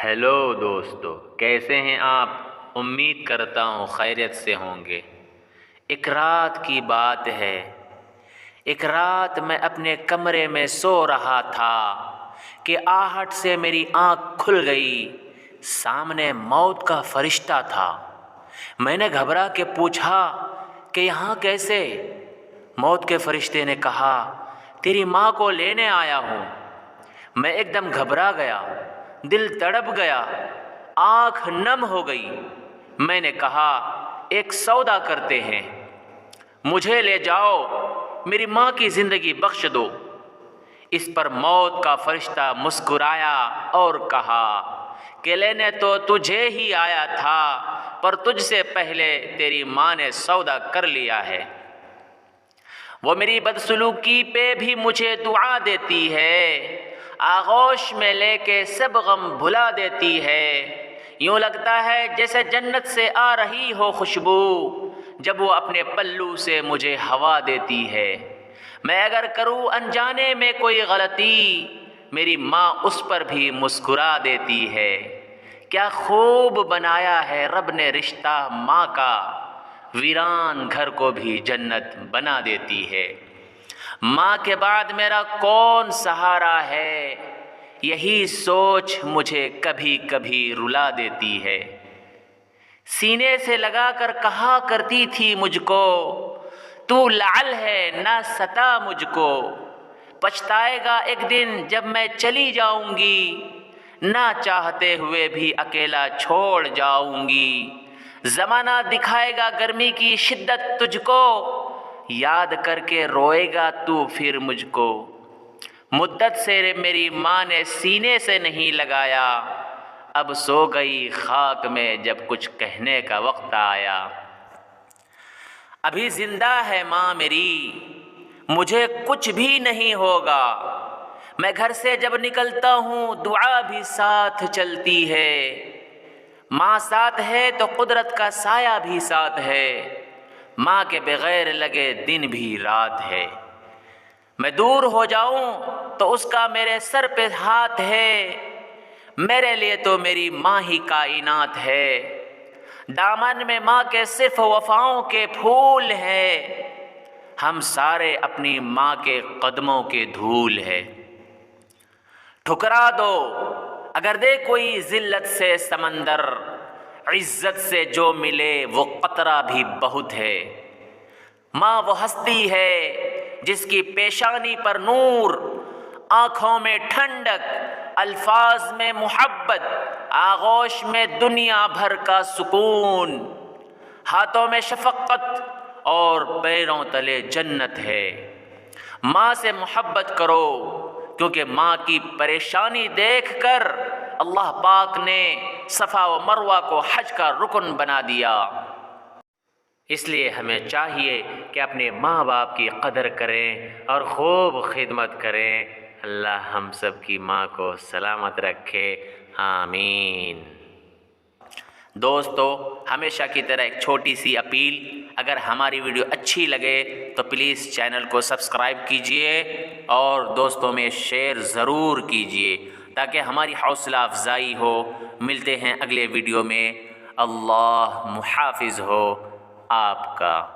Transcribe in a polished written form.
Hello دوستو، کیسے ہیں آپ؟ امید کرتا ہوں خیریت سے ہوں گے۔ ایک رات کی بات ہے، ایک رات میں اپنے کمرے میں سو رہا تھا کہ آہٹ سے میری آنکھ کھل گئی۔ سامنے موت کا فرشتہ تھا۔ میں نے گھبرا کے پوچھا کہ یہاں کیسے؟ موت کے فرشتے نے کہا، تیری ماں کو لینے آیا ہوں۔ میں ایک دم گھبرا گیا، دل تڑپ گیا، آنکھ نم ہو گئی۔ میں نے کہا، ایک سودا کرتے ہیں، مجھے لے جاؤ، میری ماں کی زندگی بخش دو۔ اس پر موت کا فرشتہ مسکرایا اور کہا کہ لینے تو تجھے ہی آیا تھا، پر تجھ سے پہلے تیری ماں نے سودا کر لیا ہے۔ وہ میری بدسلوکی پہ بھی مجھے دعا دیتی ہے، آغوش میں لے کے سب غم بھلا دیتی ہے۔ یوں لگتا ہے جیسے جنت سے آ رہی ہو خوشبو، جب وہ اپنے پلو سے مجھے ہوا دیتی ہے۔ میں اگر کروں انجانے میں کوئی غلطی، میری ماں اس پر بھی مسکرا دیتی ہے۔ کیا خوب بنایا ہے رب نے رشتہ ماں کا، ویران گھر کو بھی جنت بنا دیتی ہے۔ ماں کے بعد میرا کون سہارا ہے، یہی سوچ مجھے کبھی کبھی رلا دیتی ہے۔ سینے سے لگا کر کہا کرتی تھی مجھ کو، تو لعل ہے نہ ستا مجھ کو، پچھتائے گا ایک دن جب میں چلی جاؤں گی، نہ چاہتے ہوئے بھی اکیلا چھوڑ جاؤں گی۔ زمانہ دکھائے گا گرمی کی شدت تجھ کو، یاد کر کے روئے گا تو پھر مجھ کو۔ مدت سے میری ماں نے سینے سے نہیں لگایا، اب سو گئی خاک میں جب کچھ کہنے کا وقت آیا۔ ابھی زندہ ہے ماں میری، مجھے کچھ بھی نہیں ہوگا۔ میں گھر سے جب نکلتا ہوں دعا بھی ساتھ چلتی ہے۔ ماں ساتھ ہے تو قدرت کا سایہ بھی ساتھ ہے، ماں کے بغیر لگے دن بھی رات ہے۔ میں دور ہو جاؤں تو اس کا میرے سر پہ ہاتھ ہے، میرے لیے تو میری ماں ہی کائنات ہے۔ دامن میں ماں کے صرف وفاؤں کے پھول ہے، ہم سارے اپنی ماں کے قدموں کے دھول ہے۔ ٹھکرا دو اگر دے کوئی ذلت سے سمندر، عزت سے جو ملے وہ قطرہ بھی بہت ہے۔ ماں وہ ہستی ہے جس کی پیشانی پر نور، آنکھوں میں ٹھنڈک، الفاظ میں محبت، آغوش میں دنیا بھر کا سکون، ہاتھوں میں شفقت اور پیروں تلے جنت ہے۔ ماں سے محبت کرو، کیونکہ ماں کی پریشانی دیکھ کر اللہ پاک نے صفا و مروہ کو حج کا رکن بنا دیا۔ اس لیے ہمیں چاہیے کہ اپنے ماں باپ کی قدر کریں اور خوب خدمت کریں۔ اللہ ہم سب کی ماں کو سلامت رکھے، آمین۔ دوستو، ہمیشہ کی طرح ایک چھوٹی سی اپیل، اگر ہماری ویڈیو اچھی لگے تو پلیز چینل کو سبسکرائب کیجئے اور دوستوں میں شیئر ضرور کیجئے تاکہ ہماری حوصلہ افزائی ہو۔ ملتے ہیں اگلے ویڈیو میں۔ اللہ محافظ ہو آپ کا۔